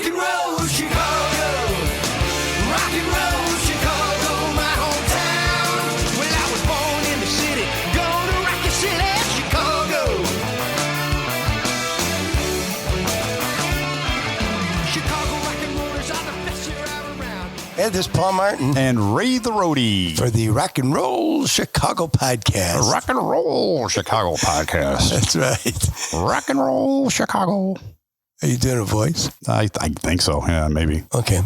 Rock and roll Chicago, rock and roll Chicago, my hometown. Well, I was born in the city, gonna rock your city, Chicago. Chicago rock and rollers are the best you're ever around. And this is Paul Martin And Ray the Roadie. for the Rock and Roll Chicago podcast. Rock and Roll Chicago podcast. That's right. Rock and Roll Chicago. Are you doing a voice? I think so. Yeah, maybe. Okay.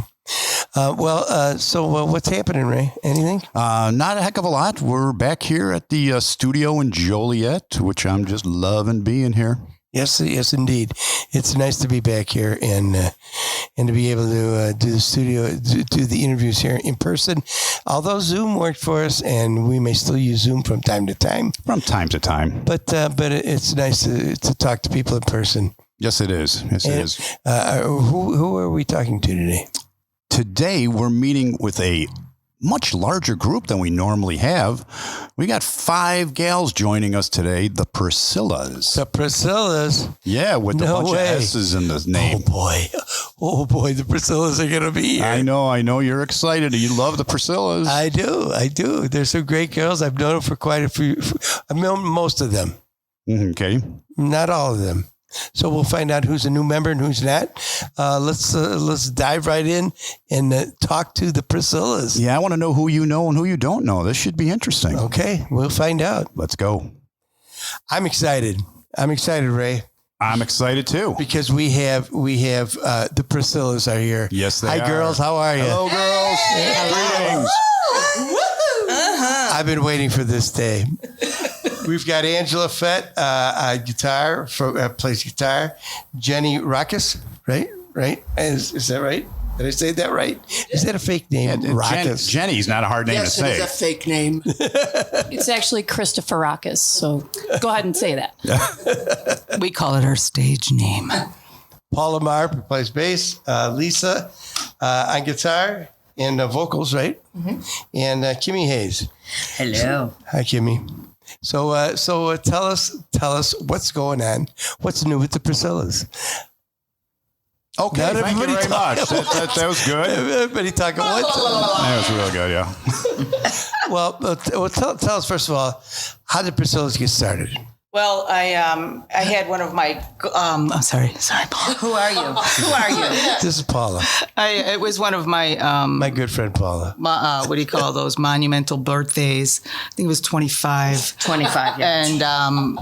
So what's happening, Ray? Anything? Not a heck of a lot. We're back here at the studio in Joliet, which I'm just loving being here. Yes, indeed. It's nice to be back here and to be able to do the studio, do the interviews here in person. Although Zoom worked for us, and we may still use Zoom from time to time. From time to time. But it's nice to talk to people in person. Yes, it is. Yes, it is. Who are we talking to today? Today, we're meeting with a much larger group than we normally have. We got 5 gals joining us today, the PriSSillas. The PriSSillas. Yeah, with a bunch of S's in the name. Oh boy, the PriSSillas are going to be here. I know. You're excited. You love the PriSSillas. I do. They're some great girls. I've known them for quite a few. I've known most of them. Okay. Not all of them. So we'll find out who's a new member and who's not. Let's dive right in and talk to the PriSSillas. Yeah, I want to know who you know and who you don't know. This should be interesting. Okay, we'll find out. Let's go. I'm excited, Ray. I'm excited too. Because we have the PriSSillas are here. Yes, they are. Hi, girls. How are you? Hello, girls. Greetings. I've been waiting for this day. We've got Angela Fett, guitar, plays guitar. Jenny Rackus, right? Is that right? Did I say that right? Is that a fake name? Rackus. Jenny's not a hard name to say. Yes, it is a fake name. It's actually Christopher Rackus, so go ahead and say that. We call it our stage name. Paula Marp plays bass. Lisa on guitar and vocals, right? Mm-hmm. And Kimmy Hayes. Hello. Hi, Kimmy. So tell us what's going on. What's new with the PriSSillas? Okay, thank you very much. That was good. Everybody talking at once. That was real good, yeah. Well, tell us first of all, how did PriSSillas get started? Well, I had one of my. Sorry, Paul. Who are you? This is Paula. It was one of my. My good friend Paula. What do you call those monumental birthdays? I think it was 25. 25, yeah. And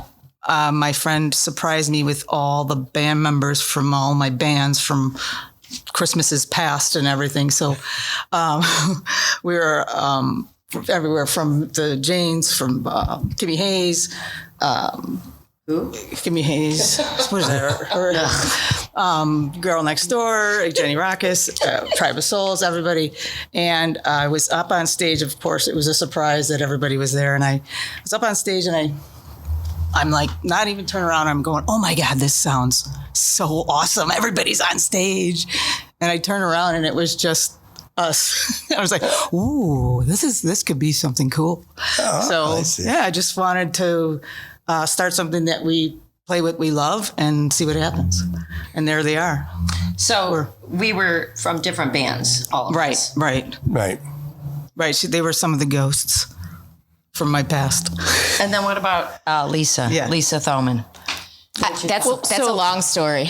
my friend surprised me with all the band members from all my bands from Christmases past and everything. So we were everywhere from the Janes, from Kimmy Hayes. Who? Kimmy Hayes. What is that? Girl Next Door, Jenny Rackus, Tribe of Souls, everybody. And I was up on stage. Of course, it was a surprise that everybody was there. And I was up on stage and I'm like, not even turning around. I'm going, oh my God, this sounds so awesome. Everybody's on stage. And I turn around and it was just us. I was like, ooh, this could be something cool. Oh, so I just wanted to start something that we play what we love and see what happens. And there they are. So we were from different bands, all of us. Right. So they were some of the ghosts from my past. And then what about Lisa? Yeah. Lisa Thoman. That's a long story.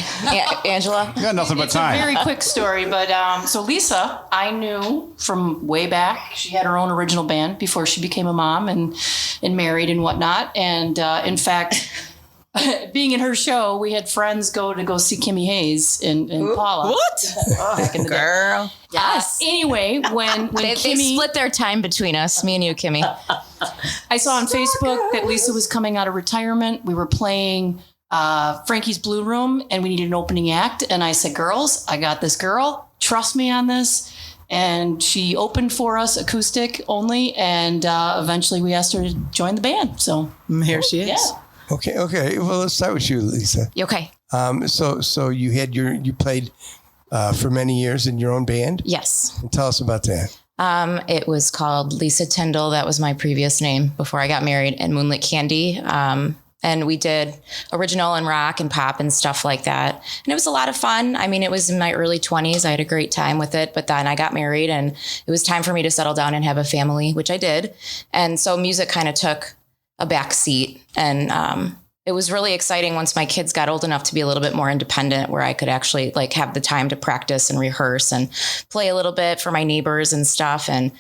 Angela? You got nothing but time. It's a very quick story, but so Lisa, I knew from way back. She had her own original band before she became a mom and married and whatnot. And in fact, being in her show, we had friends go see Kimmy Hayes and Paula. What? Back in the Girl. Day. Yes. Anyway, when they Kimmy split their time between us, me and you, Kimmy. I saw on Facebook that Lisa was coming out of retirement. We were playing Frankie's Blue Room and we needed an opening act. And I said, girls, I got this girl. Trust me on this. And she opened for us acoustic only. And eventually we asked her to join the band. So here she is. Yeah. Okay. Well, let's start with you, Lisa. Okay. So you played for many years in your own band? Yes. And tell us about that. It was called Lisa Tyndall. That was my previous name before I got married, and Moonlit Candy. And we did original and rock and pop and stuff like that. And it was a lot of fun. I mean, it was in my early 20s. I had a great time with it. But then I got married and it was time for me to settle down and have a family, which I did. And so music kind of took a back seat. And it was really exciting once my kids got old enough to be a little bit more independent, where I could actually like have the time to practice and rehearse and play a little bit for my neighbors and stuff. And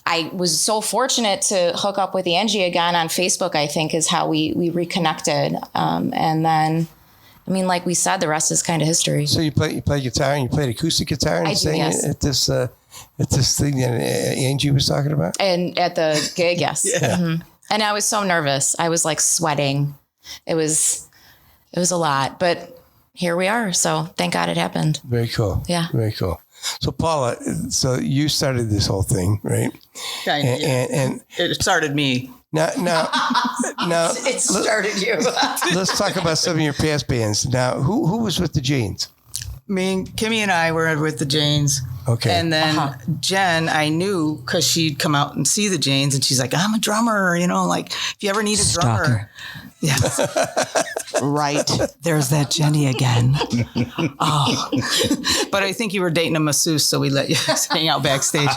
I was so fortunate to hook up with Angie again on Facebook, I think is how we reconnected. And then, I mean, like we said, the rest is kind of history. So you play guitar and you played acoustic guitar and I do, sang yes. at this thing that Angie was talking about? And at the gig, yes. Yeah. Mm-hmm. And I was so nervous. I was like sweating. It was a lot, but here we are. So thank God it happened. Very cool. Yeah. Very cool. So Paula, so you started this whole thing, right? Kind of, yeah. And It started me. now, It started you. let's talk about some of your past bands. Now, who was with the Janes? Me and Kimmy and I were with the Janes. Okay. And then Jen, I knew because she'd come out and see the Janes, and she's like, I'm a drummer, like if you ever need a drummer. Yeah. Right. There's that Jenny again. Oh. But I think you were dating a masseuse, so we let you hang out backstage.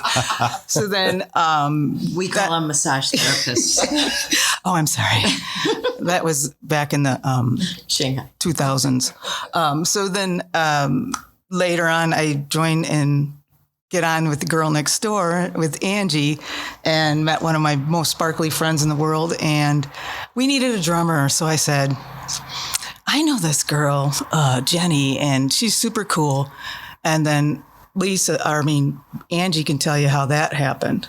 So then We call them massage therapists. oh, I'm sorry. That was back in the Shanghai. 2000s. So then later on, I joined and get on with the girl next door with Angie and met one of my most sparkly friends in the world. And we needed a drummer. So I said, I know this girl, Jenny, and she's super cool. And then Angie can tell you how that happened,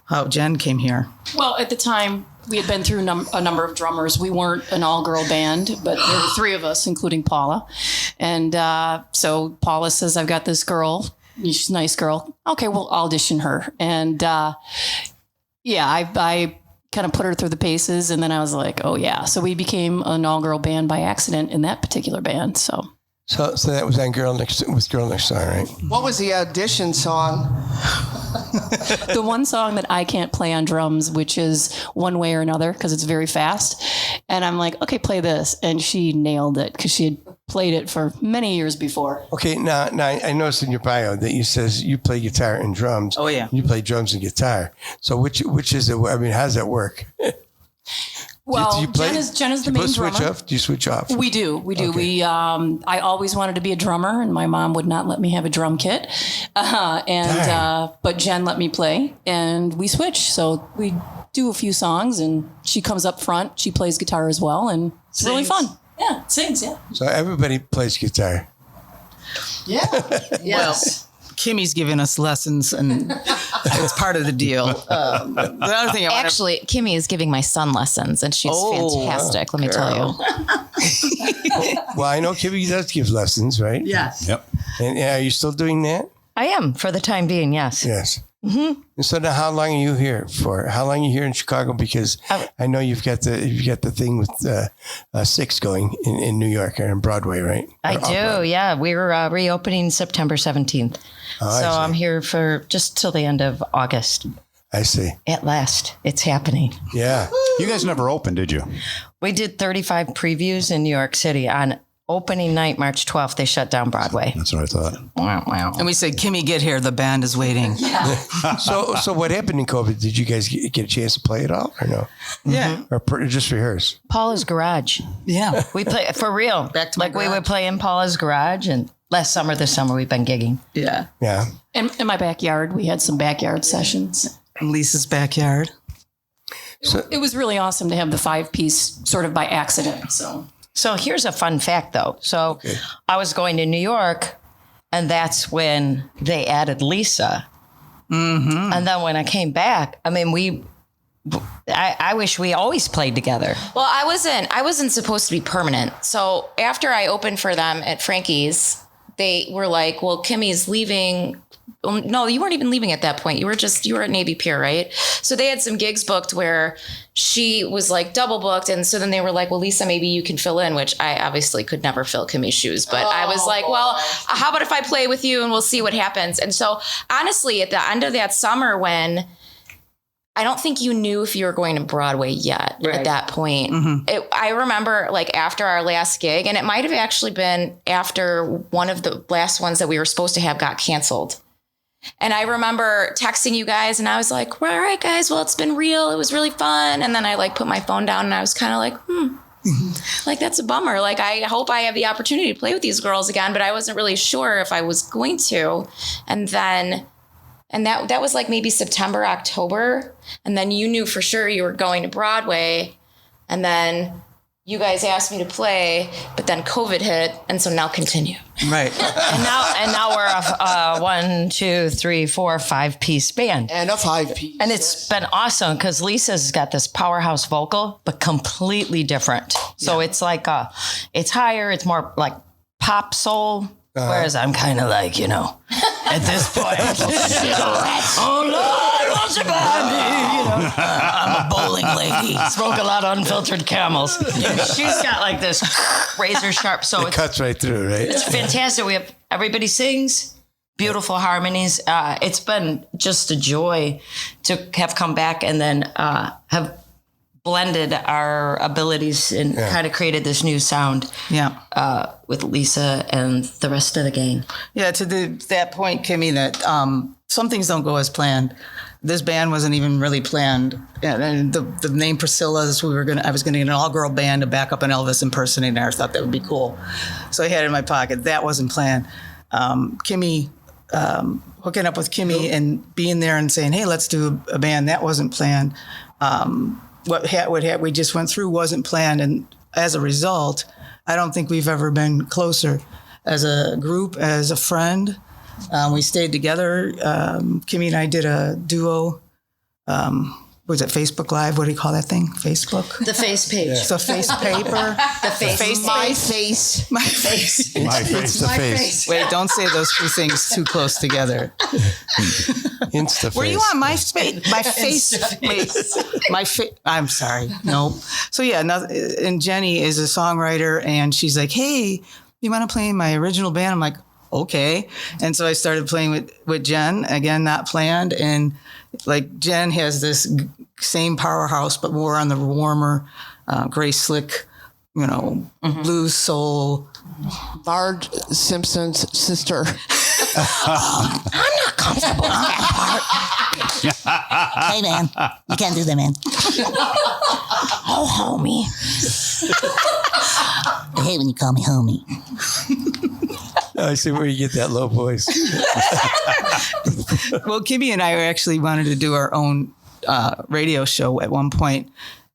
how Jen came here. Well, at the time, we had been through a number of drummers. We weren't an all-girl band, but there were three of us, including Paula. And so Paula says, I've got this girl. She's a nice girl. Okay, we'll audition her. And I kind of put her through the paces. And then I was like, oh, yeah. So we became an all-girl band by accident in that particular band. So that was on Girl Next Door, right? What was the audition song? the one song that I can't play on drums, which is One Way or Another, because it's very fast. And I'm like, okay, play this. And she nailed it because she had played it for many years before. Okay, now I noticed in your bio that you says you play guitar and drums. Oh, yeah. You play drums and guitar. So which is it? I mean, how does that work? Well, do you play, Jen is the main drummer. Do you switch off? We do. Okay. I always wanted to be a drummer, and my mom would not let me have a drum kit. But Jen let me play, and we switch. So we do a few songs, and she comes up front. She plays guitar as well, and it's really fun. Yeah, sings. Yeah. So everybody plays guitar. Yeah. Yes. Kimmy's giving us lessons, and it's part of the deal. The other thing Actually, Kimmy is giving my son lessons, and she's fantastic. Let me tell you. Well, I know Kimmy does give lessons, right? Yes. Yep. And are you still doing that? I am for the time being, yes. Yes. Mm-hmm. And so now, how long are you here for? How long are you here in Chicago? Because I know you've got the thing with Six going in New York and Broadway, right? I do, yeah. We're reopening September 17th. Oh, so I see. I'm here for just till the end of August. I see. At last, it's happening. Yeah. You guys never opened, did you? We did 35 previews in New York City. On opening night, March 12th, they shut down Broadway. That's what I thought. Wow. And we said, Kimmy, get here. The band is waiting. So what happened in COVID? Did you guys get a chance to play it all or no? Yeah. Or just rehearse? Paula's Garage. Yeah. We play, for real. Back to my Like we garage. would play in Paula's Garage, and this summer we've been gigging. Yeah. Yeah. In my backyard, we had some backyard sessions. In Lisa's backyard. It was really awesome to have the 5-piece sort of by accident. So here's a fun fact, though. So I was going to New York, and that's when they added Lisa. Mm-hmm. And then when I came back, I mean, I wish we always played together. Well, I wasn't supposed to be permanent. So after I opened for them at Frankie's, they were like, well, Kimmy's leaving. Well, no, you weren't even leaving at that point. You were at Navy Pier, right? So they had some gigs booked where she was like double booked. And so then they were like, well, Lisa, maybe you can fill in, which I obviously could never fill Kimmy's shoes. But I was like, well, how about if I play with you and we'll see what happens? And so honestly, at the end of that summer when I don't think you knew if you were going to Broadway yet at that point. I remember like after our last gig, and it might have actually been after one of the last ones that we were supposed to have got canceled. And I remember texting you guys and I was like, well, all right, guys, well, it's been real. It was really fun. And then I like put my phone down and I was kind of like, like, that's a bummer. Like, I hope I have the opportunity to play with these girls again, but I wasn't really sure if I was going to. And that was like maybe September, October. And then you knew for sure you were going to Broadway. And then you guys asked me to play, but then COVID hit. And so now continue. Right. And now we're a 1, 2, 3, 4, 5-piece band. And a 5-piece. And it's been awesome because Lisa's got this powerhouse vocal, but completely different. So it's like, it's higher, it's more like pop soul. Whereas I'm kind of like, at this point, oh Lord, what's about me? I'm a bowling lady. Smoke a lot of unfiltered Camels. She's got like this razor sharp. So It cuts right through, right? it's fantastic. We have everybody sings. Beautiful harmonies. It's been just a joy to have come back and then have blended our abilities and kind of created this new sound. Yeah. With Lisa and the rest of the gang. Yeah, to that point, Kimmy, that some things don't go as planned. This band wasn't even really planned, and the name PriSSillas, I was gonna get an all-girl band to back up an Elvis impersonator. I thought that would be cool, so I had it in my pocket. That wasn't planned. Kimmy, hooking up with Kimmy and being there and saying, "Hey, let's do a band." That wasn't planned. What we just went through wasn't planned, and as a result, I don't think we've ever been closer as a group, as a friend. We stayed together. Kimmy and I did a duo. Was it Facebook Live? What do you call that thing? Facebook? The face page. The face paper. The face. My face. My face. My face to face. Wait, don't say those two things too close together. Insta Were you on my face? My face. Wait, my face. I'm sorry. Nope. So yeah, and Jenny is a songwriter, and she's like, "Hey, you want to play in my original band?" I'm like, "Okay." And so I started playing with Jen. Again, not planned. And like Jen has this same powerhouse, but more on the warmer, gray slick, blues soul. Marge Simpson's sister. I'm not comfortable with that part. Hey, man. You can't do that, man. Oh, homie. I hate when you call me homie. I see where you get that low voice. Well, Kimmy and I actually wanted to do our own radio show at one point.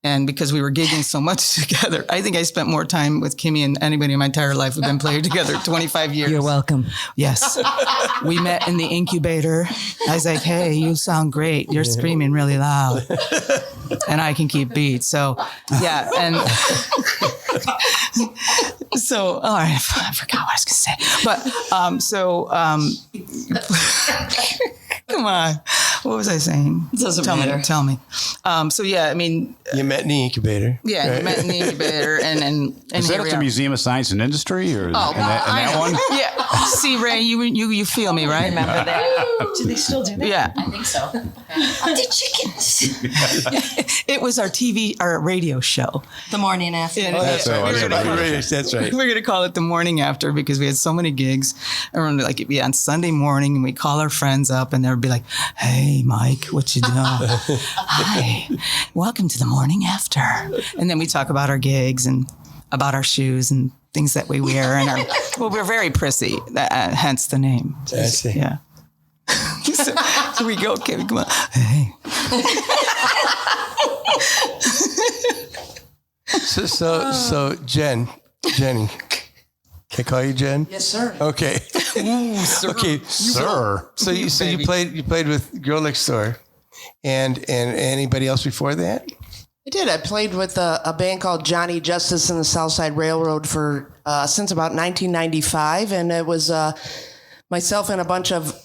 And because we were gigging so much together, I think I spent more time with Kimmy than anybody in my entire life. We've been playing together 25 years. You're welcome. Yes. We met in the incubator. I was like, "Hey, you sound great. You're screaming really loud." And I can keep beats. So, yeah. And so, I forgot what I was going to say. But, come on. What was I saying? It doesn't matter. Tell me. So, yeah, I mean. You met in the incubator. Yeah, right? we met in the incubator. And Is that here at we the are. Museum of Science and Industry or Oh, in that one? Yeah. See, Ray, you feel me, right? Remember that? Do they still do that? Yeah. I think so. The chickens. It was our radio show. The morning after. That's right. We're gonna- That's right. We're going to call it the morning after because we had so many gigs. And we're like, on Sunday morning, and we call our friends up, and they'd be like, "Hey, Mike, what you doing? Hi, welcome to the morning after." And then we talk about our gigs and about our shoes and things that we wear. And we're very prissy, hence the name. I see. Yeah. so we go, okay, come on. Hey. So Jenny, can I call you Jen? Yes, sir. Okay. Okay, Sir. So you played with Girl Next Door, and anybody else before that? I did. I played with a band called Johnny Justice and the Southside Railroad for since about 1995, and it was myself and a bunch of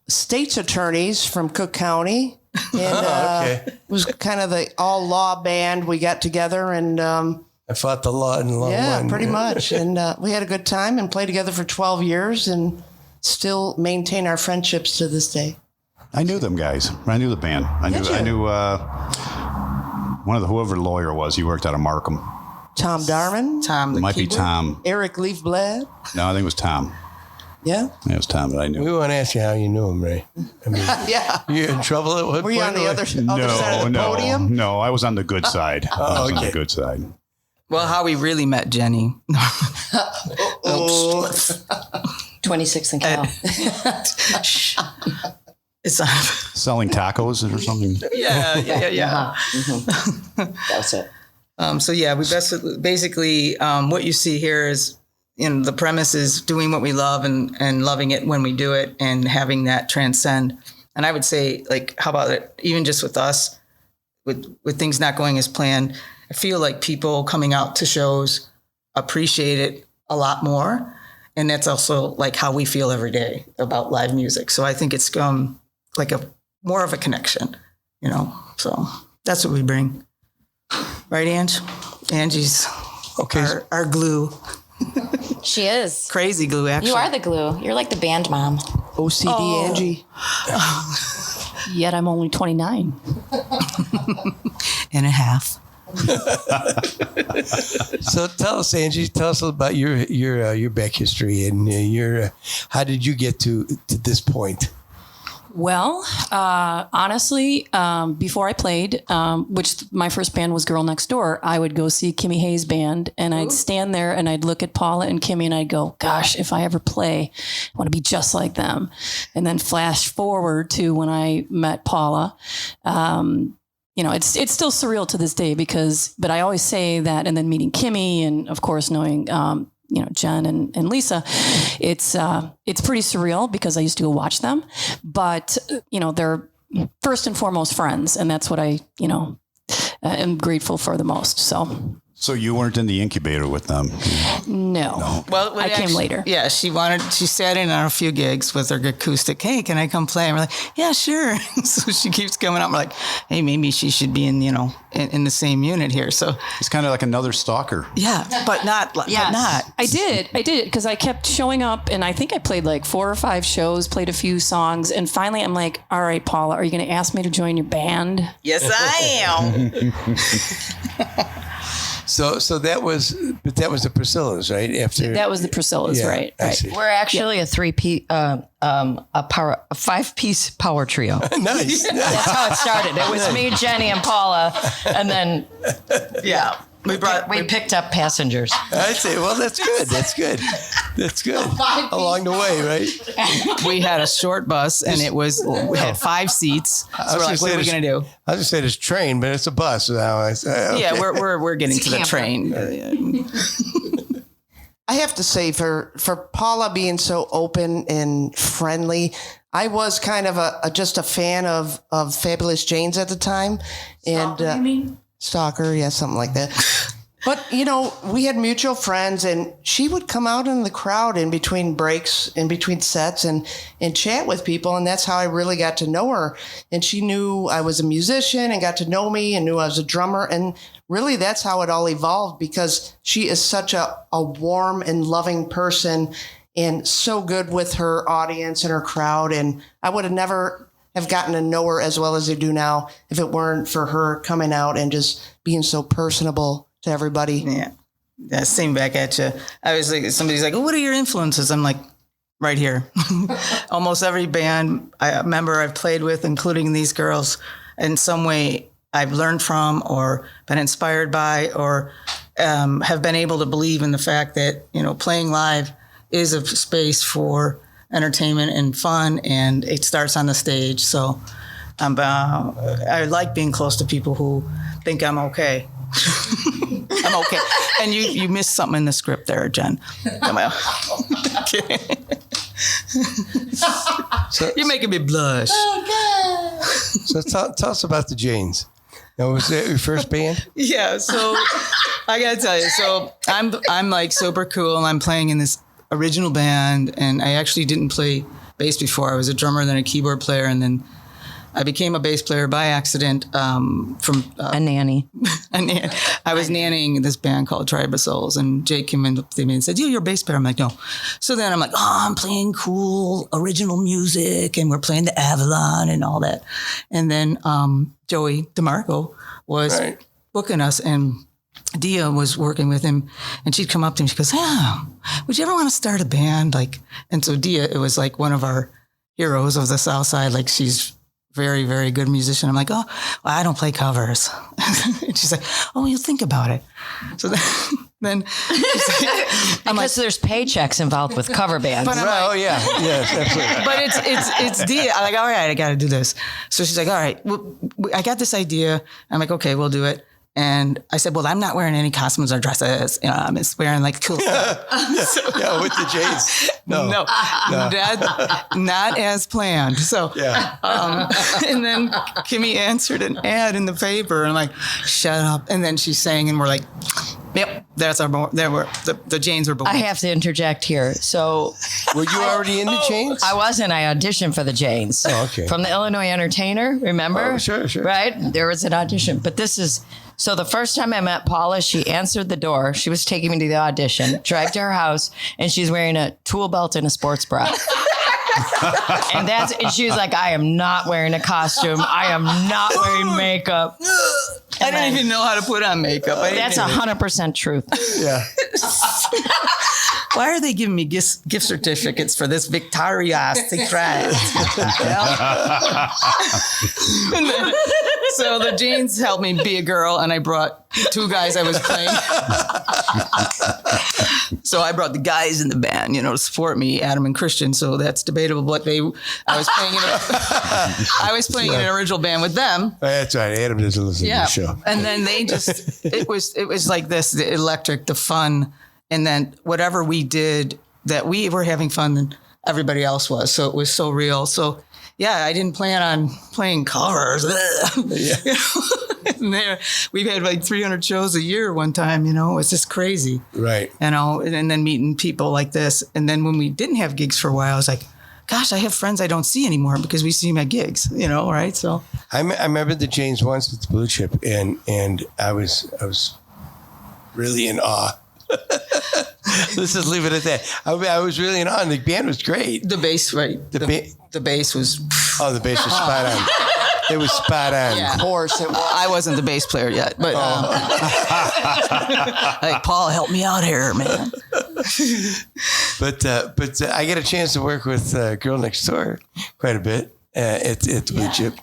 state's attorneys from Cook County. And it was kind of the all law band. We got together and I fought the law in the long run. pretty much. And we had a good time and played together for 12 years and still maintain our friendships to this day. I knew them guys. I knew the band. I knew one of the whoever the lawyer was. He worked out of Markham. Tom Darman? Tom, It might be Tom. Eric Leafblad? No, I think it was Tom. Yeah? It was Tom that I knew. We want to ask you how you knew him, Ray. I mean, Yeah. you in trouble at what Were you point? on the other side of the podium? No, I was on the good side. I was on the good side. Well, how we really met Jenny. 26th and Cal. It's Selling tacos or something. yeah. That's it. So yeah, we basically what you see here is, the premise is doing what we love and loving it when we do it and having that transcend. And I would say, like, how about it? Even just with us, with things not going as planned, I feel like people coming out to shows appreciate it a lot more. And that's also like how we feel every day about live music. So I think it's like a more of a connection, So that's what we bring, right, Ange? Angie's our glue. She is. Crazy glue, actually. You are the glue. You're like the band mom. OCD Angie. Yet I'm only 29. And a half. So tell us, Angie, about your back history and how did you get to this point? Well, honestly, before I played, which my first band was Girl Next Door, I would go see Kimmy Hayes' band, and I'd stand there and I'd look at Paula and Kimmy and I'd go, gosh, if I ever play, I want to be just like them. And then flash forward to when I met Paula. It's still surreal to this day but I always say that, and then meeting Kimmy and of course knowing, Jen and Lisa, it's pretty surreal because I used to go watch them, but they're first and foremost friends. And that's what I, am grateful for the most. So you weren't in the incubator with them? No. Well, I came later. Yeah, she sat in on a few gigs with her acoustic. Hey, can I come play? And we're like, yeah, sure. So she keeps coming up. We're like, hey, maybe she should be in the same unit here. So it's kind of like another stalker. Yeah, but not. Yes. But not. I did because I kept showing up, and I think I played like 4 or 5 shows, played a few songs, and finally I'm like, all right, Paula, are you going to ask me to join your band? Yes, I am. So that was the PriSSillas, right? After that was the PriSSillas, right? I see. We're actually a 5-piece power trio. Nice. That's how it started. It was me, Jenny, and Paula, and then we picked up passengers. I see. Well, that's good. That's good. Along the way, right? We had a short bus, and we had 5 seats. So we're like, what are we going to do? I was just saying it's train, but it's a bus now. Okay. Yeah, we're getting to the train. I have to say, for Paula being so open and friendly, I was kind of just a fan of Fabulous Janes at the time. Stalker, you mean? Stalker, yeah, something like that. But, we had mutual friends, and she would come out in the crowd in between breaks, in between sets, and chat with people, and that's how I really got to know her. And she knew I was a musician and got to know me and knew I was a drummer, and really that's how it all evolved, because she is such a warm and loving person and so good with her audience and her crowd, and I would have never have gotten to know her as well as I do now if it weren't for her coming out and just being so personable to everybody. Yeah. Same back at you. I was like, somebody's like, oh, what are your influences? I'm like, right here. Almost every band member I've played with, including these girls, in some way I've learned from or been inspired by or have been able to believe in the fact that, playing live is a space for entertainment and fun, and it starts on the stage. So I like being close to people who think I'm okay. I'm okay. And you missed something in the script there, Jen. You're making me blush. So tell us about the Janes. Now, was that your first band? Yeah. So I gotta tell you. So I'm like super cool, and I'm playing in this original band, and I actually didn't play bass before. I was a drummer, then a keyboard player, and then I became a bass player by accident from A nanny. I was nannying this band called PriSSillas, and Jake came in to me and said, you're a bass player. I'm like, no. So then I'm like, I'm playing cool original music, and we're playing the Avalon and all that. And then Joey DeMarco was booking us, and Dia was working with him, and she'd come up to me. She goes, would you ever want to start a band? And so Dia, it was like one of our heroes of the South Side. Like, she's very, very good musician. I'm like, well, I don't play covers. And she's like, well, you think about it. So then she's like, Because there's paychecks involved with cover bands. Absolutely. But it's Dia. I'm like, all right, I got to do this. So she's like, all right, well, I got this idea. I'm like, okay, we'll do it. And I said, well, I'm not wearing any costumes or dresses. I'm just wearing like cool stuff. With the Jays. No. Not as planned. So, and then Kimmy answered an ad in the paper, and I'm like, shut up. And then she sang, and we're like, yep, that's our, the Janes were born. I have to interject here. So, Were you already in the Janes? I wasn't. I auditioned for the Janes. Oh, okay. From the Illinois Entertainer, remember? Oh, sure. Right? There was an audition. But this is, so the first time I met Paula, she answered the door. She was taking me to the audition, drive to her house, and she's wearing a tool belt and a sports bra. and she was like, I am not wearing a costume. I am not wearing makeup. I didn't even know how to put on makeup. That's 100% truth. Yeah. Why are they giving me gift certificates for this Victoria's Secret? So the Janes helped me be a girl, and I brought two guys I was playing. So I brought the guys in the band, to support me, Adam and Christian. So that's debatable, but I was playing in an original band with them. That's right. Adam doesn't listen to the show. And then they just, it was like this, the electric, the fun. And then whatever we did, that we were having fun than everybody else was. So it was so real. So yeah, I didn't plan on playing covers. And we've had like 300 shows a year one time, it's just crazy. Right. And then meeting people like this. And then when we didn't have gigs for a while, I was like, gosh, I have friends I don't see anymore because we see them at gigs, right? So I remember the Janes once with the Blue Chip, and I was really in awe. Let's just leave it at that. I was really in awe, and the band was great. The bass, right? The bass was. Oh, the bass was spot on. It was spot on. Yeah. Of course, I wasn't the bass player yet, but like, Paul, help me out here, man. But I get a chance to work with Girl Next Door quite a bit at the Blue Chip,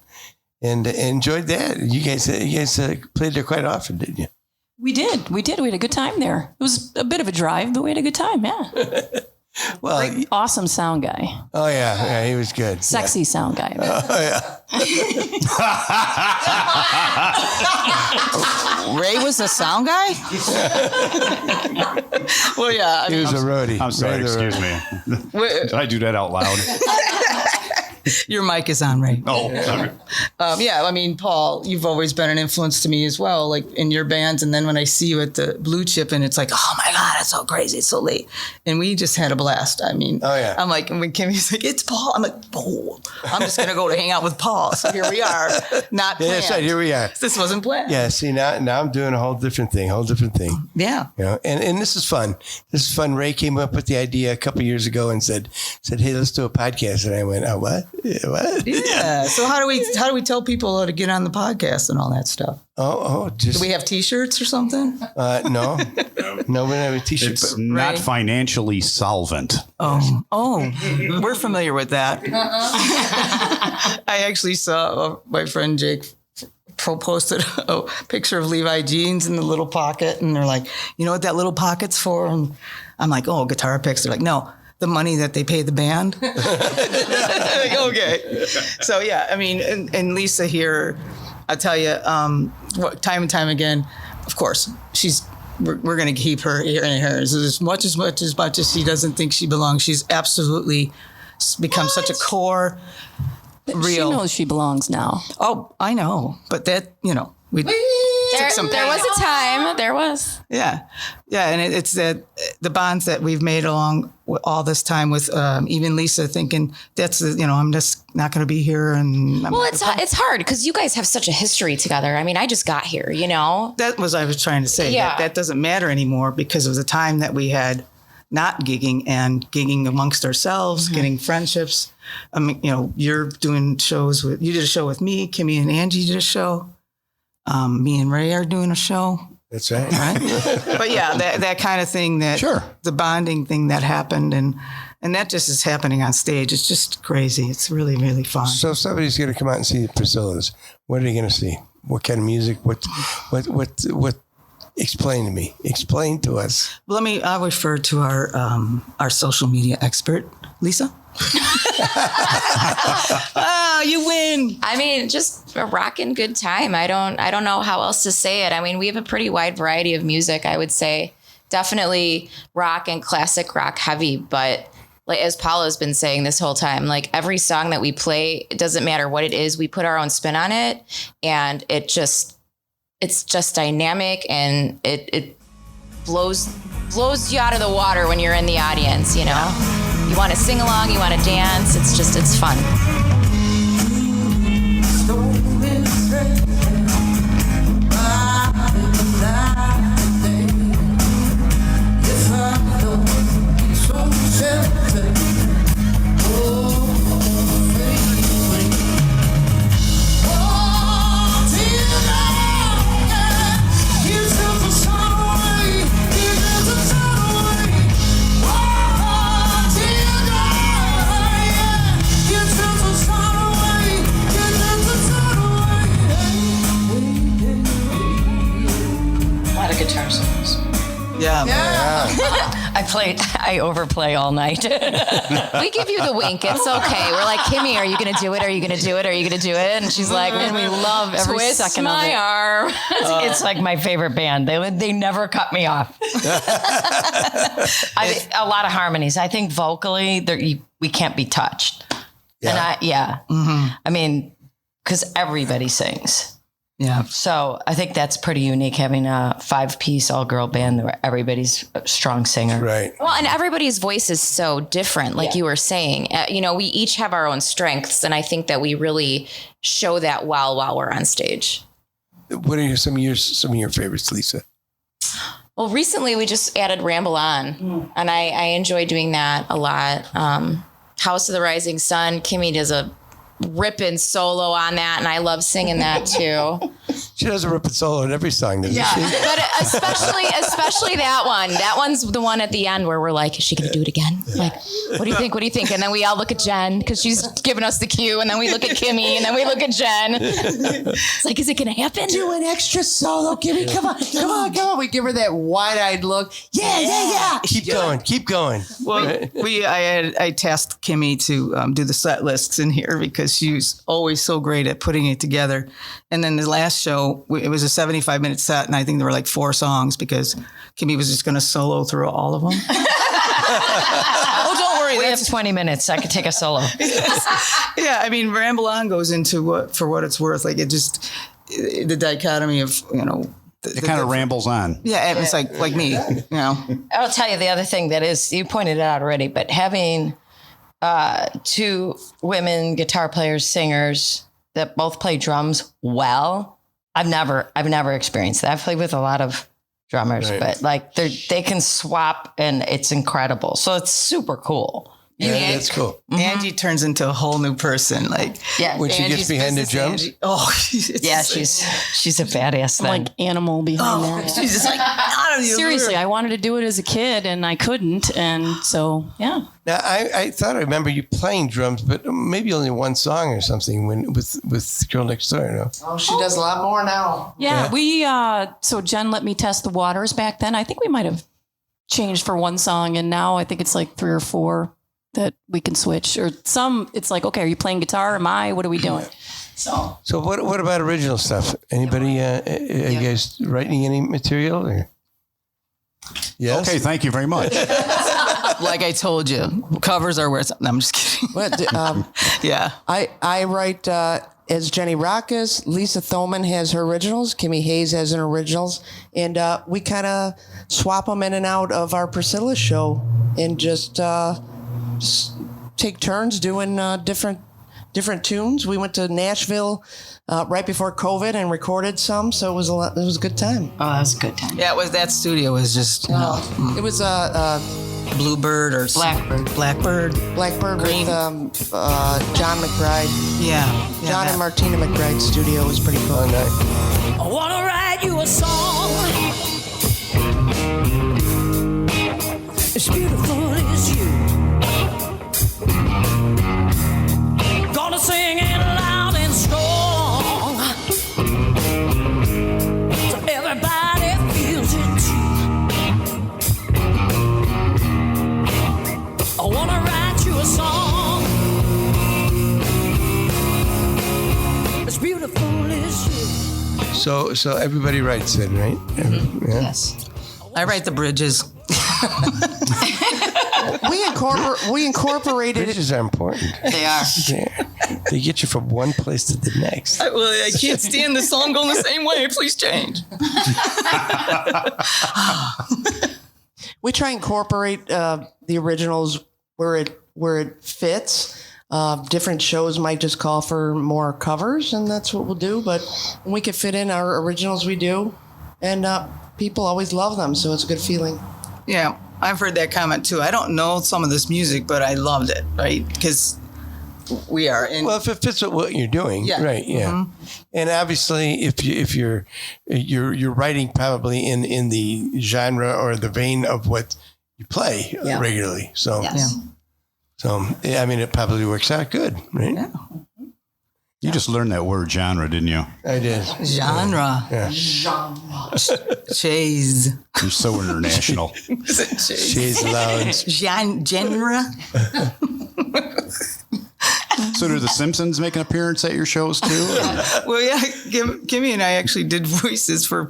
and enjoyed that. You guys played there quite often, didn't you? We did. We had a good time there. It was a bit of a drive, but we had a good time. Yeah. Well, Awesome sound guy. Oh yeah, he was good. Sexy sound guy. Ray was the sound guy? Well, yeah. He was a roadie. I'm sorry, excuse me. Did I do that out loud? Your mic is on, Ray. Oh, sorry. Paul, you've always been an influence to me as well, like in your bands. And then when I see you at the Blue Chip, and it's like, oh my God, it's so crazy, it's so late. And we just had a blast. I'm like, and when Kimmy's like, it's Paul, I'm like, oh, I'm just going to go to hang out with Paul. So here we are, not planned. That's right, here we are. This wasn't planned. Yeah, see, now I'm doing a whole different thing. Yeah. And this is fun. Ray came up with the idea a couple years ago and said, hey, let's do a podcast. And I went, oh, what? What? Yeah. So how do we tell people how to get on the podcast and all that stuff? Just. Do we have T-shirts or something? No, we don't have a T-shirt. It's not financially solvent. Oh, we're familiar with that. I actually saw my friend Jake posted a picture of Levi jeans in the little pocket, and they're like, you know what that little pocket's for? And I'm like, oh, guitar picks. They're like, no. The money that they pay the band. Like, okay. So yeah, and Lisa here, I'll tell you, time and time again, of course, we're going to keep her here and hers as much as she doesn't think she belongs. She's absolutely become such a core, real. She knows she belongs now. Oh, I know, but that we. There was a time. There was. Yeah. And it's that the bonds that we've made along all this time with even Lisa thinking that's, I'm just not going to be here. And Well, it's hard because you guys have such a history together. I mean, I just got here, That was I was trying to say. Yeah. That doesn't matter anymore because of the time that we had not gigging and gigging amongst ourselves, getting friendships. You're doing shows you did a show with me, Kimmy and Angie did a show. Me and Ray are doing a show. That's right. But yeah, that kind of thing the bonding thing that happened and that just is happening on stage. It's just crazy. It's really, really fun. So if somebody's going to come out and see the PriSSillas, what are they going to see? What kind of music? What? Explain to me. Explain to us. I'll refer to our social media expert, Lisa. You win. I mean, just a rockin' good time. I don't know how else to say it. I mean, we have a pretty wide variety of music, I would say. Definitely rock and classic rock heavy, but like as Paula's been saying this whole time, like every song that we play, it doesn't matter what it is, we put our own spin on it, and it's just dynamic, and it blows you out of the water when you're in the audience, You want to sing along, you want to dance. It's fun. Guitar solos. Yeah. I overplay all night. We give you the wink. It's okay. We're like, Kimmy, are you going to do it? Are you going to do it? Are you going to do it? And she's like, and we love every second of it. My arm. It's like my favorite band. They never cut me off. A lot of harmonies. I think vocally, we can't be touched. Yeah. And I mean, because everybody sings. Yeah. So I think that's pretty unique, having a 5-piece all-girl band where everybody's a strong singer. Right. Well, and everybody's voice is so different, like you were saying. We each have our own strengths, and I think that we really show that while we're on stage. What are some of your favorites, Lisa? Well, recently we just added Ramble On, and I enjoy doing that a lot. House of the Rising Sun, Kimmy does a ripping solo on that, and I love singing that too. She does a ripping solo in every song, doesn't she? But especially that one. That one's the one at the end where we're like, is she gonna do it again? Like, what do you think? What do you think? And then we all look at Jen because she's giving us the cue, and then we look at Kimmy, and then we look at Jen. It's like, is it gonna happen? Do an extra solo, Kimmy. Come on. We give her that wide-eyed look. Yeah. Keep going. Well, I tasked Kimmy to do the set lists in here because she's always so great at putting it together. And then the last show, it was a 75-minute set, and I think there were like 4 songs because Kimmy was just going to solo through all of them. Oh, don't worry. We have 20 minutes. I could take a solo. Yeah, I mean, Ramble On goes into for what it's worth. Like, it just, the dichotomy of, It kind of rambles on. Yeah, it's like me, I'll tell you the other thing that is, you pointed it out already, but having 2 women guitar players, singers that both play drums well, I've never experienced that. I've played with a lot of drummers, but like they can swap, and it's incredible. So it's super cool. Yeah, that's cool. Angie turns into a whole new person. Like, when she gets behind the drums. She's a badass. Then. Like animal behind that. She's just like, Seriously, I wanted to do it as a kid and I couldn't. And so, yeah. Now, I thought I remember you playing drums, but maybe only one song or something with Girl Next Door. No? Oh, she does a lot more now. Yeah, we, so Jen let me test the waters back then. I think we might have changed for one song, and now I think it's like 3 or 4 that we can switch. Or some, it's like, okay, are you playing guitar? Am I? What are we doing? So what about original stuff? Anybody, are you guys writing any material? Or? Yes? Okay, thank you very much. Like I told you, covers are where it's, no, I'm just kidding. But, Yeah. I write as Jenny Rockus. Lisa Thoman has her originals. Kimmy Hayes has her originals. And we kind of swap them in and out of our PriSSillas show and just take turns doing different tunes. We went to Nashville right before COVID and recorded some, so it was a good time. Oh, that was a good time. Yeah, that studio was just It was Bluebird or Blackbird. Blackbird Green. with John McBride. Yeah. John and Martina McBride's studio was pretty cool. I wanna write you a song. As beautiful as you. Gonna sing it loud and strong. So everybody feels it too. I wanna write you a song. As beautiful as you. So everybody writes it, right? Yeah. Yes. I write the bridges. We incorporated it. Bridges are important. They are. They get you from one place to the next. I can't stand the song going the same way. Please change. We try and incorporate the originals where it fits. Different shows might just call for more covers, and that's what we'll do. But when we can fit in our originals, we do, and people always love them, so it's a good feeling. Yeah, I've heard that comment too. I don't know some of this music, but I loved it, right? Because we are in. Well, if it fits with what you're doing, Yeah. right? Yeah, and obviously, if you're writing probably in the genre or the vein of what you play regularly, so Yes. so I mean, it probably works out good, right? Yeah. You just learned that word genre, didn't you? I did. Genre. Yeah. Chase. You're so international. Is it chase? She's lounge. Genre. So do the Simpsons make an appearance at your shows too? Well, yeah, Kimmy and I actually did voices for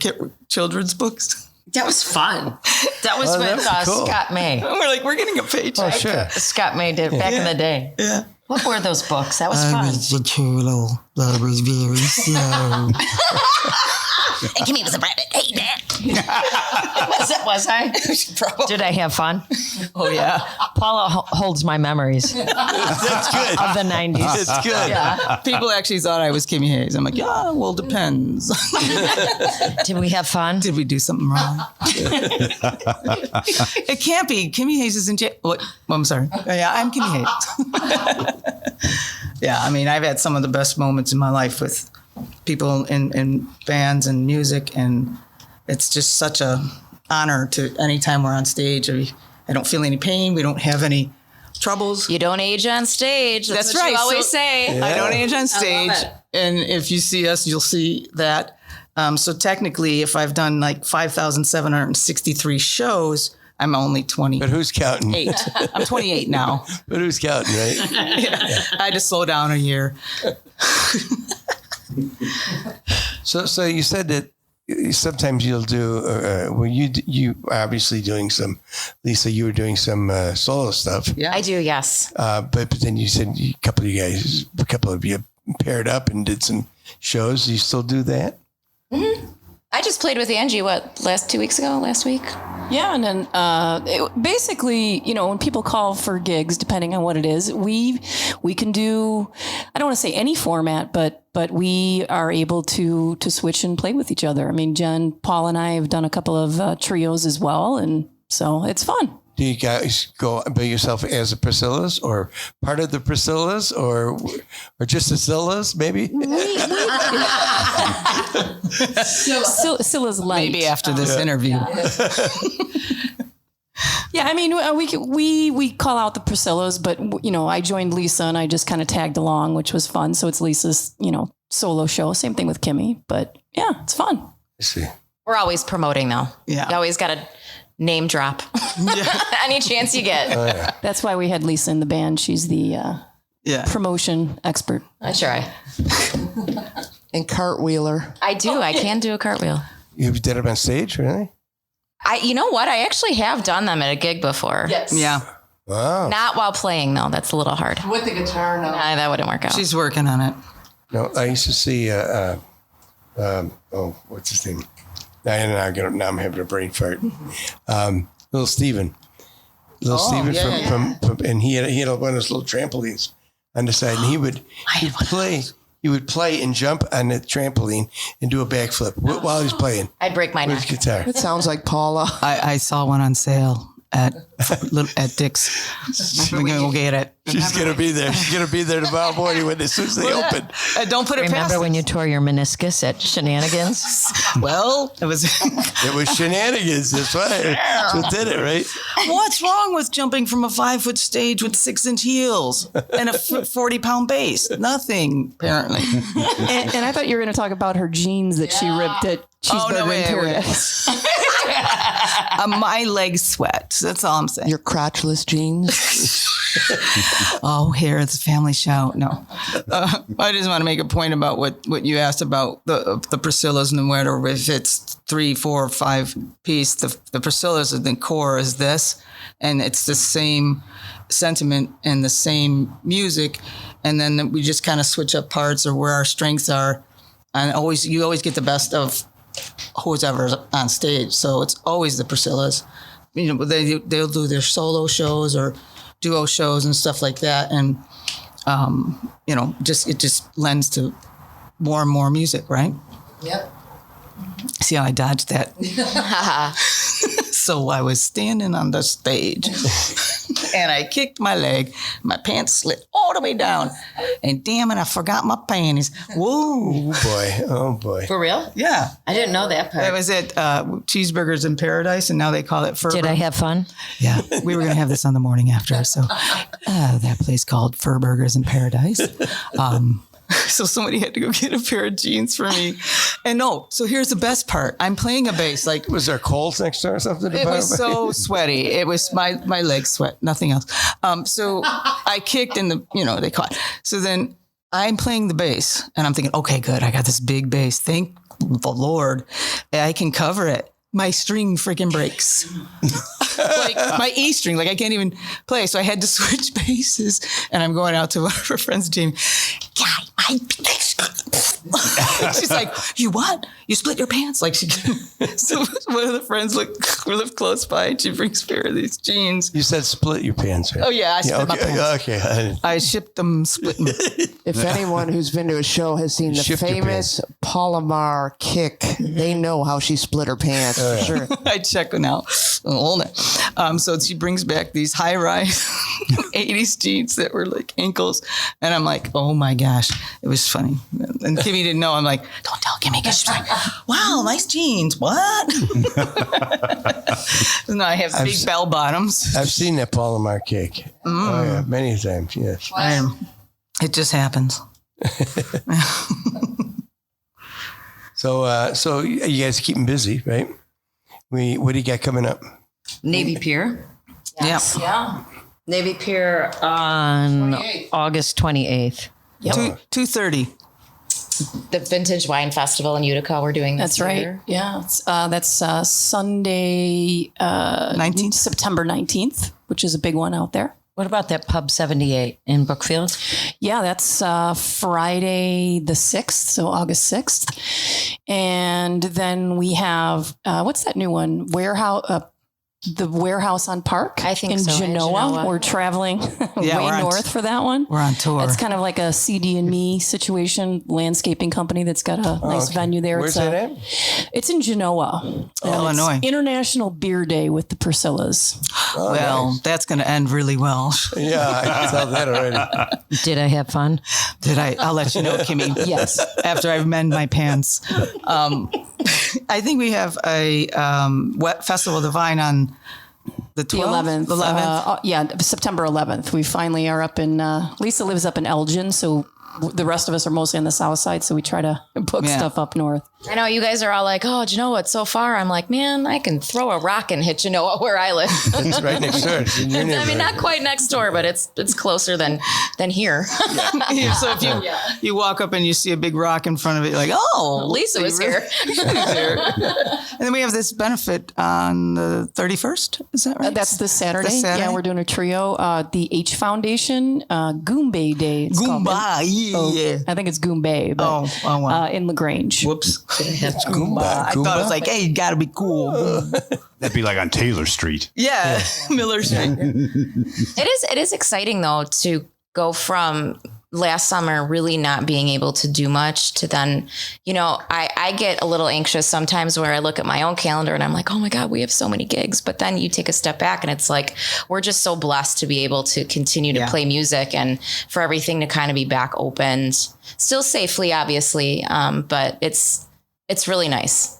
children's books. That was fun. That was Oh, that with was cool. Scott May. We're like, we're getting a paycheck. Oh, sure. Scott May did back in the day. Yeah. What were those books? That was fun. the turtle that was very slow. And Kimmy was a rabbit. Hey, Dad. Was I? Did I have fun? Oh, yeah. Paula holds my memories That's good. of the 90s. It's good. Yeah. People actually thought I was Kimmy Hayes. I'm like, yeah, well, depends. Did we have fun? Did we do something wrong? It can't be. Kimmy Hayes is in jail. What? Well, I'm sorry. Yeah, I'm Kimmy Hayes. Yeah, I mean, I've had some of the best moments in my life with people in bands and music, and it's just such a honor to anytime we're on stage. I don't feel any pain. We don't have any troubles. You don't age on stage. That's what right. you always So- say. I don't age on stage, it. and if you see us, you'll see that. So technically, if I've done like 5,763 shows, I'm only 28. But who's counting? I'm 28 now. But who's counting, right? I had to slow down a year. So you said that sometimes you'll do. Well, you obviously doing some. Lisa, you were doing some solo stuff. Yeah, I do, yes. But then you said a couple of you paired up and did some shows. Do you still do that? I just played with Angie, last week? Yeah, and then basically, when people call for gigs, depending on what it is, we can do. I don't want to say any format, but we are able to switch and play with each other. I mean, Jen, Paul, and I have done a couple of trios as well, and so it's fun. Do you guys go by yourself as a PriSSillas or part of the PriSSillas or just the Sillas, maybe? Scylla's light. maybe after this interview. Yeah, I mean, we call out the PriSSillas, but I joined Lisa and I just kind of tagged along, which was fun. So it's Lisa's solo show. Same thing with Kimmy, but yeah, it's fun. I see. We're always promoting, though. Yeah. You always got to name drop any chance you get. That's why we had Lisa in the band. She's the Yeah. promotion expert. I try. And cartwheeler. I do. I can do a cartwheel. You did it on stage, really? You know what? I actually have done them at a gig before. Yes. Yeah. Wow. Not while playing, though. That's a little hard. With the guitar now. Nah, that wouldn't work out. She's working on it. No, I used to see. What's his name? Now I'm having a brain fart. Little Steven. Steven from and he had one of those little trampolines on the side, and he would play. He would play and jump on the trampoline and do a backflip while he's playing. I'd break my with neck. his guitar. It sounds like Paula. I saw one on sale at Dick's. We're gonna go get it. She's gonna be there. She's gonna be there tomorrow morning as soon as they open. Don't put it past. Remember when you tore your meniscus at Shenanigans? Well, it was. It was shenanigans. That's why. That's what did it, right? What's wrong with jumping from a 5-foot stage with 6-inch heels and a 40-pound bass? Nothing, apparently. And I thought you were going to talk about her jeans that she ripped at Cheeseburger in Paradise. My legs sweat. That's all I'm saying. Your crotchless jeans. Oh, here it's a family show. No, I just want to make a point about what you asked about the PriSSillas and whatever. If it's 3, 4, 5 piece, the PriSSillas, the core is this, and it's the same sentiment and the same music, and then we just kind of switch up parts or where our strengths are, and you always get the best of who's ever on stage. So it's always the PriSSillas. You know, they'll do their solo shows or duo shows and stuff like that, and you know, it just lends to more and more music, right? Yep. See how I dodged that? So I was standing on the stage and I kicked my leg. My pants slid all the way down. And damn it, I forgot my panties. Whoa. Oh, boy. For real? Yeah. I didn't know that part. It was at Cheeseburgers in Paradise, and now they call it Fur Did I have fun? Yeah. We were going to have this on the morning after. So that place called Fur Burgers in Paradise. So somebody had to go get a pair of jeans for me. And so here's the best part. I'm playing a bass. Like, Was there coals next door or something? it was so sweaty. It was my legs sweat, nothing else. So I kicked in they caught. So then I'm playing the bass and I'm thinking, okay, good. I got this big bass. Thank the Lord I can cover it. My string freaking breaks. Like my E string, like I can't even play. So I had to switch basses, and I'm going out to one of our friends, Jamie. God, my she's like, you what? You split your pants? Like so one of the friends lived close by, and she brings a pair of these jeans. You said split your pants, right? Oh yeah, I split my pants. Okay. I shipped them, split them. If anyone who's been to a show has seen the Shift your famous Paula Mar kick, they know how she split her pants for sure. I check now. So she brings back these high-rise 80s jeans that were like ankles. And I'm like, oh my gosh, it was funny. And Kimmy didn't know. I'm like, don't tell Kimmy. Because she's like, wow, nice jeans. What? No, I have big bell bottoms. I've seen that Palomar cake. Oh, yeah, many times, yes. It just happens. So you guys keep them busy, right? What do you got coming up? Navy Pier. Yes. Yeah. Navy Pier on August 28th. Yep. 2:30. The Vintage Wine Festival in Utica we're doing this That's right. year. Yeah. That's Sunday, 19th? September 19th, which is a big one out there. What about that Pub 78 in Brookfield? Yeah, that's Friday the 6th, so August 6th. And then we have, what's that new one? The Warehouse on Park. I think in so, in Genoa. Genoa. We're traveling way we're north for that one. We're on tour. It's kind of like a CD&Me situation, landscaping company that's got a nice venue there. Where's that at? It's in Genoa, And Illinois. It's International Beer Day with the PriSSillas. Well, that's going to end really well. Yeah, I can tell that already. Did I have fun? Did I? I'll let you know, Kimmy. Yes. After I mend my pants. I think we have a wet Festival of the Vine on the 12th? The 11th. September 11th. We finally are up in, Lisa lives up in Elgin, so the rest of us are mostly on the south side, so we try to book stuff up north. I know you guys are all like, oh, do you know what? So far, I'm like, man, I can throw a rock and hit Genoa where I live. It's right next door. It's in your I mean, neighborhood. not quite next door, but it's closer than here. Yeah, so if you walk up and you see a big rock in front of it, you're like, oh, Lisa was here. And then we have this benefit on the 31st. Is that right? That's this Saturday. This Saturday? Yeah, we're doing a trio. The H Foundation, Goombay Day. It's called. Goomba, yeah. I think it's Goombay, but Oh, wow. in LaGrange. Whoops. Goomba. I thought it was like, hey, you got to be cool. That'd be like on Taylor Street. Yeah, Miller Street. It is exciting though to go from last summer really not being able to do much to then, I get a little anxious sometimes where I look at my own calendar and I'm like, oh my God, we have so many gigs. But then you take a step back and it's like, we're just so blessed to be able to continue to play music and for everything to kind of be back opened, still safely, obviously. But it's really nice.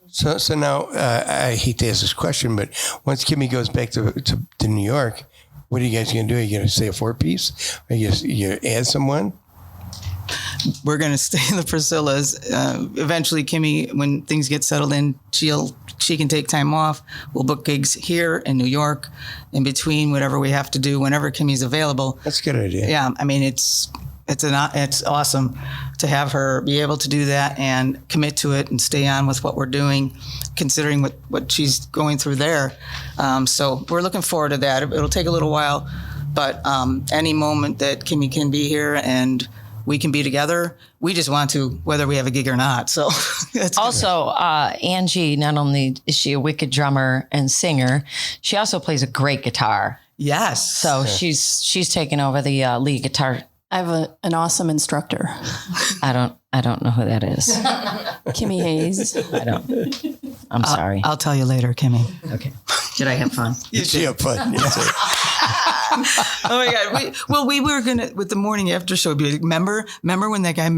So now, I hate to ask this question, but once Kimmy goes back to New York, what are you guys going to do? Are you going to say a 4-piece? Are you add someone? We're going to stay in the PriSSillas. Eventually, Kimmy, when things get settled in, she can take time off. We'll book gigs here in New York, in between whatever we have to do, whenever Kimmy's available. That's a good idea. Yeah, I mean, it's awesome to have her be able to do that and commit to it and stay on with what we're doing, considering what she's going through there. So we're looking forward to that. It'll take a little while, but any moment that Kimmy can be here and we can be together, we just want to, whether we have a gig or not. So that's Also, Angie, not only is she a wicked drummer and singer, she also plays a great guitar. yes. So she's taken over the lead guitar. I have an awesome instructor, I don't know who that is. Kimmy Hayes. I'm sorry. I'll tell you later, Kimmy. Okay. Did I have fun? You have fun. Oh my God. We were going to, with the morning after show, be like, remember when that guy,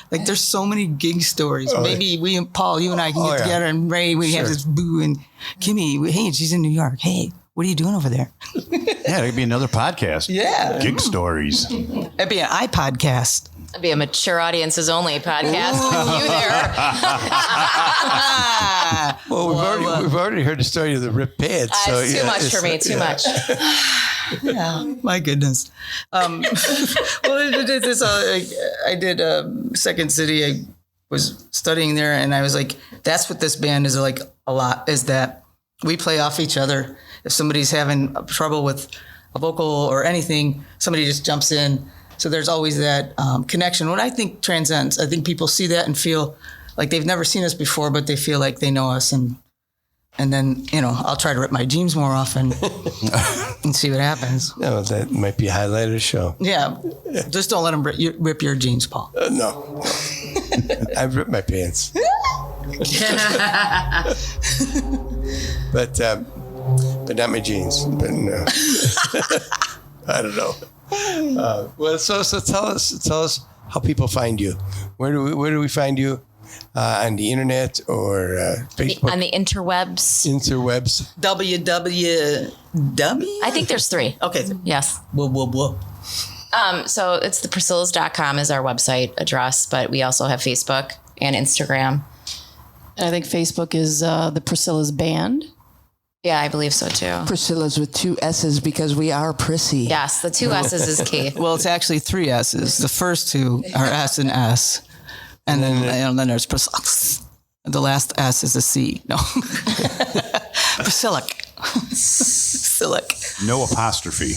like there's so many gig stories. Maybe we and Paul, you and I can get together and Ray, we have this boo and Kimmy, hey, she's in New York. Hey, what are you doing over there? Yeah, it could be another podcast. Yeah. Gig stories. It'd be an iPodcast. It'd be a mature audiences only podcast with you there. Well, we've already heard the story of the ripped pants. So It's too much for me. Too much. Yeah, my goodness. Well, I did Second City. I was studying there, and I was like, that's what this band is like a lot, is that we play off each other. If somebody's having trouble with a vocal or anything, somebody just jumps in. So there's always that connection. What I think transcends. I think people see that and feel like they've never seen us before, but they feel like they know us. And then, I'll try to rip my jeans more often and see what happens. No, that might be a highlight of the show. Yeah. Just don't let them rip your jeans, Paul. No. I've ripped my pants. But not my jeans. But no. I don't know. Well, so tell us how people find you. Where do we find you? On the internet or Facebook? On the interwebs. Interwebs. www. I think there's 3. Okay. Yes. Whoa. So it's theprissillas.com is our website address, but we also have Facebook and Instagram. And I think Facebook is the PriSSillas Band. Yeah, I believe so too. PriSSillas with 2 S's because we are prissy. Yes, the 2 S's is key. Well, it's actually 3 S's. The first 2 are S and S. And then there's PriSSillas. The last S is a C. No. PriSSillas. No apostrophe.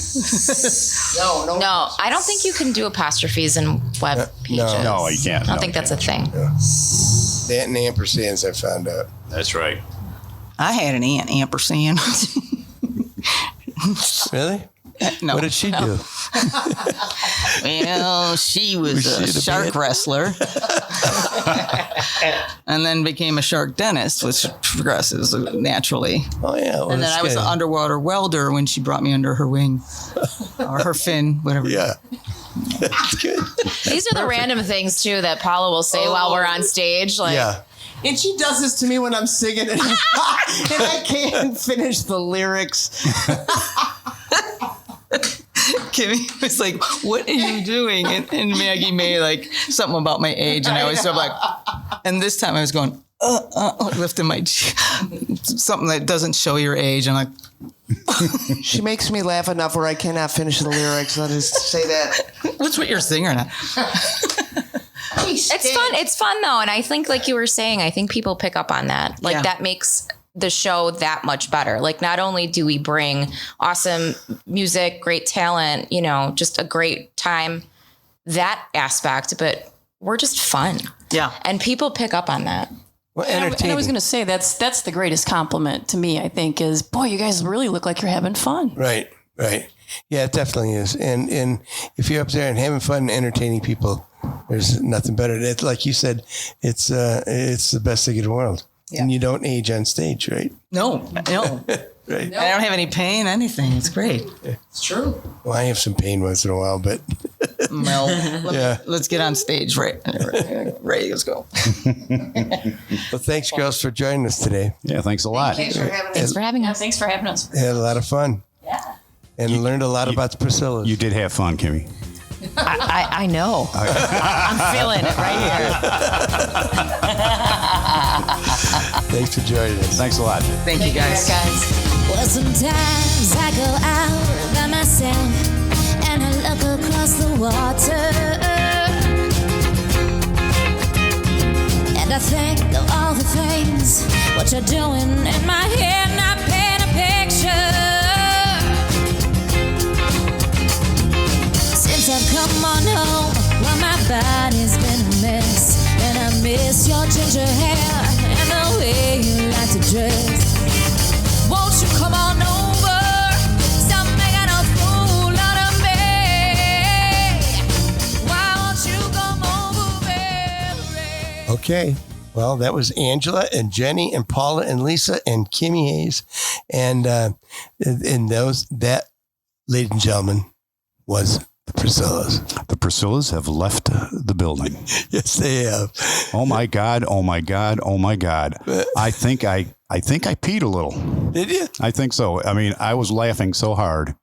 No, I don't think you can do apostrophes in web pages. No, you can't. I don't think that's a thing. That and ampersands, I found out. That's right. I had an aunt, ampersand. Really? No. What did she do? Well, she was Was she a the shark band? wrestler. And then became a shark dentist, which progresses naturally. Oh, yeah. Well, And then I was an underwater welder when she brought me under her wing. Or her fin, whatever. Yeah. That's good. These are the random things too that Paula will say while we're on stage. Like, Yeah. And she does this to me when I'm singing and I can't finish the lyrics. Kimmy was like, "What are you doing?" And Maggie made like something about my age, and I was so like, And this time I was going, lifting my cheek. Something that doesn't show your age. I'm like, She makes me laugh enough where I cannot finish the lyrics. I'll just say that. what's what you're singing now? It's fun. It's fun though. And I think, like you were saying, I think people pick up on that. Like that makes the show that much better. Like, not only do we bring awesome music, great talent, you know, just a great time, that aspect, but we're just fun. Yeah. And people pick up on that. Well, And entertaining. I was going to say that's the greatest compliment to me, I think, is, boy, you guys really look like you're having fun. Right. Yeah, it definitely is. And if you're up there and having fun and entertaining people, there's nothing better. It's like you said, it's the best thing in the world. Yeah. And you don't age on stage, right? No. Right. I don't have any pain, anything. It's great. It's true. Well, I have some pain once in a while, but Well, let's get on stage. Right. Ready, let's go. well, thanks, girls, for joining us today. Yeah, thanks a lot. Thanks for having us. Thanks for having us. Thanks for having us. I had a lot of fun. Yeah. And learned a lot about the PriSSillas. You did have fun, Kimmy. I know. I'm feeling it right here. Thanks for joining us. Thanks a lot. Thank you, guys. Well, sometimes I go out by myself and I look across the water, and I think of all the things what you're doing in my head, not paint a picture. Since I've come on home, well, my body's been a mess, and I miss your ginger hair and the way you like to dress. Won't you come on over? Stop making a fool out of me. Why won't you come over, baby? Okay. Well, that was Angela and Jenny and Paula and Lisa and Kimmy Hayes. And that, ladies and gentlemen, was the PriSSillas. The PriSSillas have left the building. Yes, they have. Oh my God! Oh my God! Oh my God! I think I peed a little. Did you? I think so. I mean, I was laughing so hard.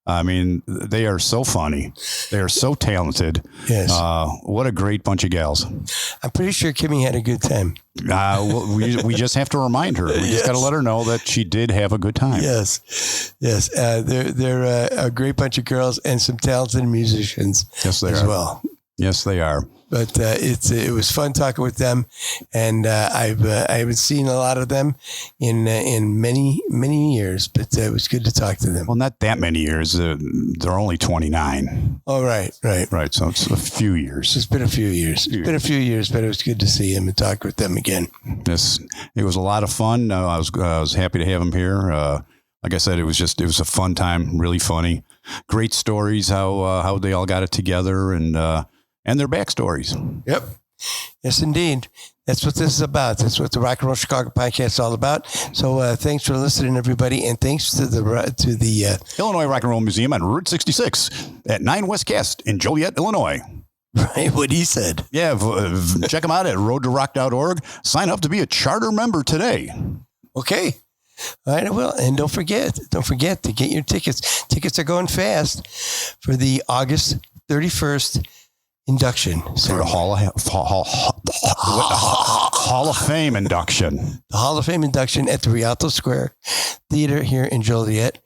I mean, they are so funny. They are so talented. Yes. What a great bunch of gals. I'm pretty sure Kimmy had a good time. We just have to remind her. We just got to let her know that she did have a good time. Yes. They're a great bunch of girls and some talented musicians. Yes, they as are. well. Yes, they are. But it was fun talking with them, and I haven't seen a lot of them in many years. But it was good to talk to them. Well, not that many years. They're only 29. Oh, right. So it's a few years. It's been a few years. But it was good to see him and talk with them again. Yes, it was a lot of fun. I was happy to have him here. Like I said, it was a fun time, really funny, great stories how they all got it together and their backstories. Yep. Yes, indeed. That's what this is about. That's what the Rock and Roll Chicago podcast is all about. So thanks for listening, everybody, and thanks to the Illinois Rock and Roll Museum on Route 66 at 9 West Cast in Joliet, Illinois. right what he said. Yeah, check them out at roadtorock.org. Sign up to be a charter member today. Okay. All right, I will. And don't forget to get your tickets. Tickets are going fast for the August 31st induction. For the Hall of Fame induction. The Hall of Fame induction at the Rialto Square Theater here in Joliet.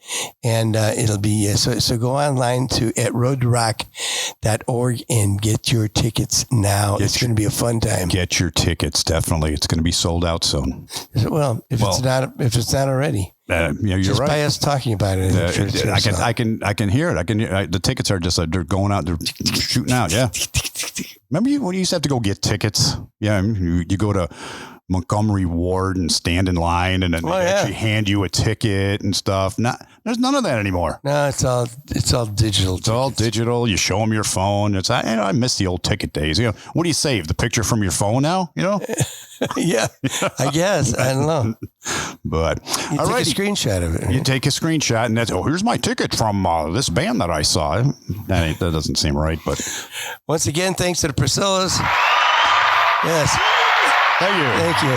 And it'll be, so go online at roadtorock.org and get your tickets now. It's going to be a fun time. Get your tickets, definitely. It's going to be sold out soon. Well, if it's not already. You're just right. by us talking about it. I can hear it. The tickets are just they're going out. They're shooting out. Yeah. Remember when you used to have to go get tickets? Yeah, you go to Montgomery Ward and stand in line, and then they actually hand you a ticket and stuff. There's none of that anymore. No, it's all digital. It's all digital. You show them your phone. I miss the old ticket days. What do you save? The picture from your phone now? Yeah, I guess. I don't know. But you take a screenshot of it. Right? You take a screenshot, and that's here's my ticket from this band that I saw. That doesn't seem right, but once again, thanks to the PriSSillas. Yes. Thank you.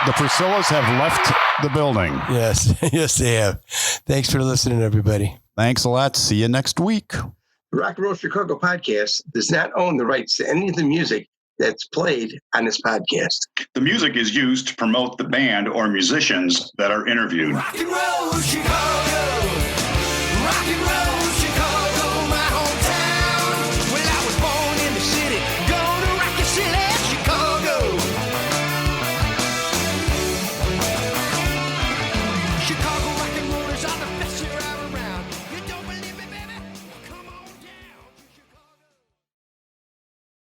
The PriSSillas have left the building. Yes. Yes, they have. Thanks for listening, everybody. Thanks a lot. See you next week. The Rock and Roll Chicago podcast does not own the rights to any of the music that's played on this podcast. The music is used to promote the band or musicians that are interviewed. Rock and roll Chicago, rock and roll Chicago, my hometown. Well, I was born in the city, gonna rock your city, Chicago. Chicago.